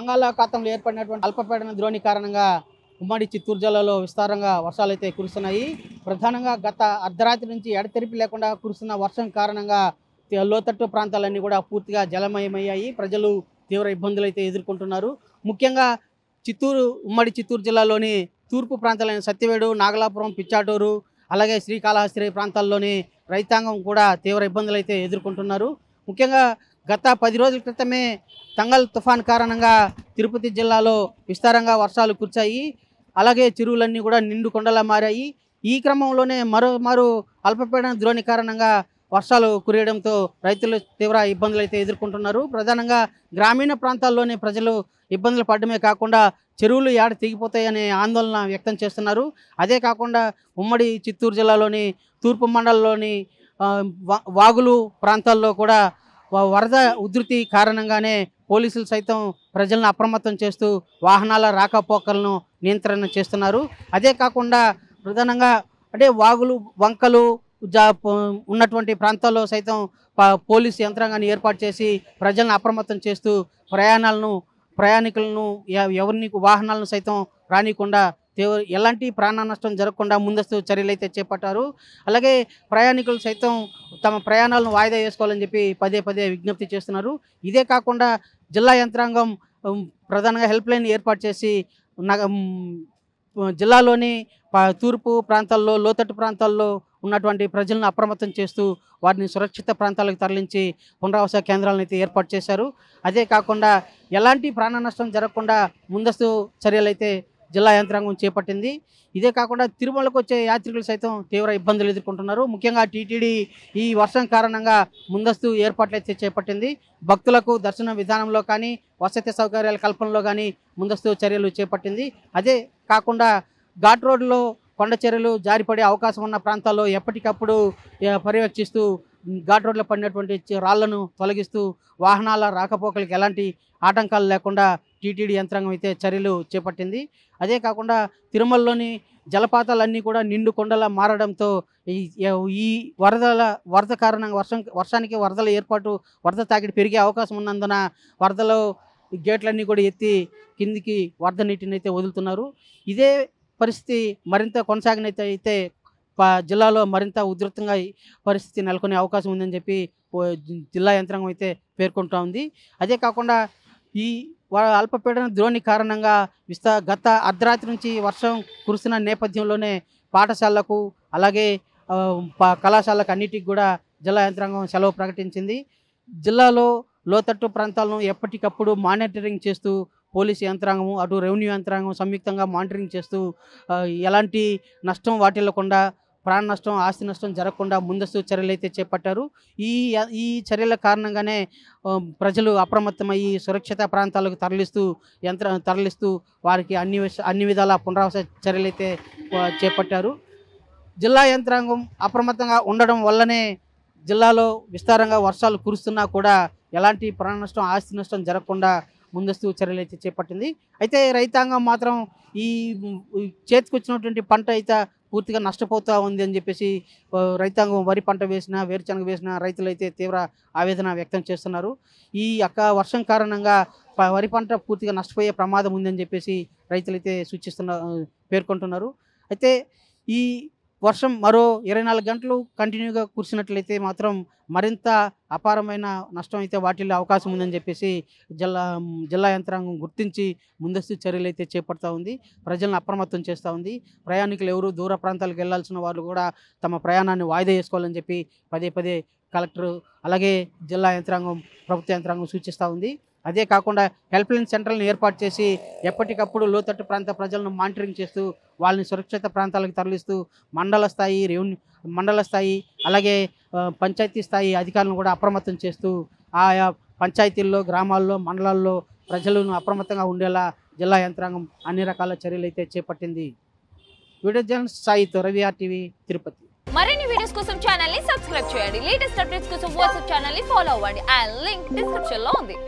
బంగాళాఖాతంలో ఏర్పడినటువంటి అల్పపీడన ద్రోణి కారణంగా ఉమ్మడి చిత్తూరు జిల్లాలో విస్తారంగా వర్షాలు అయితే కురుస్తున్నాయి. ప్రధానంగా గత అర్ధరాత్రి నుంచి ఎడతెరిపి లేకుండా కురుస్తున్న వర్షం కారణంగా లోతట్టు ప్రాంతాలన్నీ కూడా పూర్తిగా జలమయమయ్యాయి. ప్రజలు తీవ్ర ఇబ్బందులు అయితే ఎదుర్కొంటున్నారు. ముఖ్యంగా ఉమ్మడి చిత్తూరు జిల్లాలోని తూర్పు ప్రాంతాలైన సత్యవేడు, నాగలాపురం, పిచ్చాటూరు, అలాగే శ్రీకాళహస్తి ప్రాంతాల్లోని రైతాంగం కూడా తీవ్ర ఇబ్బందులు అయితే ఎదుర్కొంటున్నారు. ముఖ్యంగా గత 10 రోజుల క్రితమే తంగల్ తుఫాన్ కారణంగా తిరుపతి జిల్లాలో విస్తారంగా వర్షాలు కురిశాయి. అలాగే చెరువులన్నీ కూడా నిండు కొండలా మారాయి. ఈ క్రమంలోనే మరో అల్పపీడన ద్రోణి కారణంగా వర్షాలు కురియడంతో రైతులు తీవ్ర ఇబ్బందులు అయితే ఎదుర్కొంటున్నారు. ప్రధానంగా గ్రామీణ ప్రాంతాల్లోని ప్రజలు ఇబ్బందులు పడడమే కాకుండా చెరువులు ఏడ తెగిపోతాయనే ఆందోళన వ్యక్తం చేస్తున్నారు. అదే కాకుండా ఉమ్మడి చిత్తూరు జిల్లాలోని తూర్పు మండలంలోని వాగులు ప్రాంతాల్లో కూడా వరద ఉధృతి కారణంగానే పోలీసులు సైతం ప్రజలను అప్రమత్తం చేస్తూ వాహనాల రాకపోకలను నియంత్రణ చేస్తున్నారు. అదే కాకుండా ప్రధానంగా వాగులు, వంకలు ఉన్నటువంటి ప్రాంతాల్లో సైతం పోలీసు యంత్రాంగాన్ని ఏర్పాటు చేసి ప్రజలను అప్రమత్తం చేస్తూ ప్రయాణికులను ఎవరిని వాహనాలను సైతం రానికుండా ఎలాంటి ప్రాణ నష్టం జరగకుండా ముందస్తు చర్యలు అయితే చేపట్టారు. అలాగే ప్రయాణికులు సైతం తమ ప్రయాణాలను వాయిదా వేసుకోవాలని చెప్పి పదే విజ్ఞప్తి చేస్తున్నారు. ఇదే కాకుండా జిల్లా యంత్రాంగం ప్రధానంగా హెల్ప్ లైన్ ఏర్పాటు చేసి జిల్లాలోని తూర్పు ప్రాంతాల్లో, లోతట్టు ప్రాంతాల్లో ఉన్నటువంటి ప్రజలను అప్రమత్తం చేస్తూ వారిని సురక్షిత ప్రాంతాలకు తరలించి పునరావాస కేంద్రాలను అయితే ఏర్పాటు చేశారు. అదే కాకుండా ఎలాంటి ప్రాణ నష్టం జరగకుండా ముందస్తు చర్యలు అయితే జిల్లా యంత్రాంగం చేపట్టింది. ఇదే కాకుండా తిరుమలకు వచ్చే యాత్రికులు సైతం తీవ్ర ఇబ్బందులు ఎదుర్కొంటున్నారు. ముఖ్యంగా టీటీడీ ఈ వర్షం కారణంగా ముందస్తు ఏర్పాట్లు అయితే చేపట్టింది. భక్తులకు దర్శన విధానంలో కానీ, వసతి సౌకర్యాల కల్పనలో కానీ ముందస్తు చర్యలు చేపట్టింది. అదే కాకుండా ఘాట్ రోడ్లో కొండ చర్యలు జారిపడే అవకాశం ఉన్న ప్రాంతాల్లో ఎప్పటికప్పుడు పర్యవేక్షిస్తూ ఘాట్ రోడ్లో పడినటువంటి రాళ్లను తొలగిస్తూ వాహనాల రాకపోకలకు ఎలాంటి ఆటంకాలు లేకుండా టీటీడీ యంత్రాంగం అయితే చర్యలు చేపట్టింది. అదే కాకుండా తిరుమలలోని జలపాతాలన్నీ కూడా నిండు కొండలా మారడంతో ఈ వరద కారణంగా వర్షానికి వరద తాకిడి పెరిగే అవకాశం ఉన్నందున వరదలో గేట్లన్నీ కూడా ఎత్తి కిందికి వరద నీటిని అయితే వదులుతున్నారు. ఇదే పరిస్థితి మరింత కొనసాగినైతే జిల్లాలో మరింత ఉధృతంగా పరిస్థితి నెలకొనే అవకాశం ఉందని చెప్పి జిల్లా యంత్రాంగం అయితే పేర్కొంటూ ఉంది. అదే కాకుండా ఈ అల్పపీడన ద్రోణి కారణంగా గత అర్ధరాత్రి నుంచి వర్షం కురుస్తున్న నేపథ్యంలోనే పాఠశాలలకు, అలాగే కళాశాలకు అన్నిటికి కూడా జిల్లా యంత్రాంగం సెలవు ప్రకటించింది. జిల్లాలో లోతట్టు ప్రాంతాలను ఎప్పటికప్పుడు మానిటరింగ్ చేస్తూ పోలీసు యంత్రాంగము, అటు రెవెన్యూ యంత్రాంగం సంయుక్తంగా మానిటరింగ్ చేస్తూ ఎలాంటి నష్టం వాటిల్లకుండా, ప్రాణ నష్టం, ఆస్తి నష్టం జరగకుండా ముందస్తు చర్యలు అయితే చేపట్టారు. ఈ చర్యల కారణంగానే ప్రజలు అప్రమత్తమయ్యి సురక్షిత ప్రాంతాలకు తరలిస్తూ వారికి అన్ని విధాల పునరావాస చర్యలు అయితే చేపట్టారు. జిల్లా యంత్రాంగం అప్రమత్తంగా ఉండడం వల్లనే జిల్లాలో విస్తారంగా వర్షాలు కురుస్తున్నా కూడా ఎలాంటి ప్రాణ నష్టం, ఆస్తి నష్టం జరగకుండా ముందస్తు చర్యలు అయితే చేపట్టింది. అయితే రైతాంగం మాత్రం ఈ చేతికొచ్చినటువంటి పంట అయితే పూర్తిగా నష్టపోతూ ఉంది అని చెప్పేసి రైతాంగం వరి పంట వేసిన, వేరుశనగ వేసిన రైతులు అయితే తీవ్ర ఆవేదన వ్యక్తం చేస్తున్నారు. ఈ వర్షం కారణంగా వరి పంట పూర్తిగా నష్టపోయే ప్రమాదం ఉందని చెప్పేసి రైతులైతే పేర్కొంటున్నారు. అయితే ఈ వర్షం మరో 24 గంటలు కంటిన్యూగా కురిసినట్లయితే మాత్రం మరింత అపారమైన నష్టం అయితే వాటిల్లో అవకాశం ఉందని చెప్పేసి జిల్లా యంత్రాంగం గుర్తించి ముందస్తు చర్యలు అయితే చేపడతా ఉంది. ప్రజలను అప్రమత్తం చేస్తూ ఉంది. ప్రయాణికులు ఎవరు దూర ప్రాంతాలకు వెళ్లాల్సిన వాళ్ళు కూడా తమ ప్రయాణాన్ని వాయిదా వేసుకోవాలని చెప్పి పదే కలెక్టర్, అలాగే జిల్లా యంత్రాంగం, ప్రభుత్వ యంత్రాంగం సూచిస్తూ ఉంది. అదే కాకుండా హెల్ప్ లైన్ సెంటర్లను ఏర్పాటు చేసి ఎప్పటికప్పుడు లోతట్టు ప్రాంత ప్రజలను మానిటరింగ్ చేస్తూ వాళ్ళని సురక్షిత ప్రాంతాలకు తరలిస్తూ మండల స్థాయి అలాగే పంచాయతీ స్థాయి అధికారులను కూడా అప్రమత్తం చేస్తూ ఆయా పంచాయతీల్లో, గ్రామాల్లో, మండలాల్లో ప్రజలను అప్రమత్తంగా ఉండేలా జిల్లా యంత్రాంగం అన్ని రకాల చర్యలు అయితే చేపట్టింది. వీడియో జర్నలిస్ట్ సాయితో, రవి RTV, తిరుపతి. మరిన్ని వీడియోస్ కోసం ఛానల్ ని సబ్స్క్రైబ్ చేయండి. లేటెస్ట్ అప్డేట్స్ కోసం వాట్సాప్ ఛానల్ ని ఫాలో అవ్వండి. ఆ లింక్ డిస్క్రిప్షన్ లో ఉంది.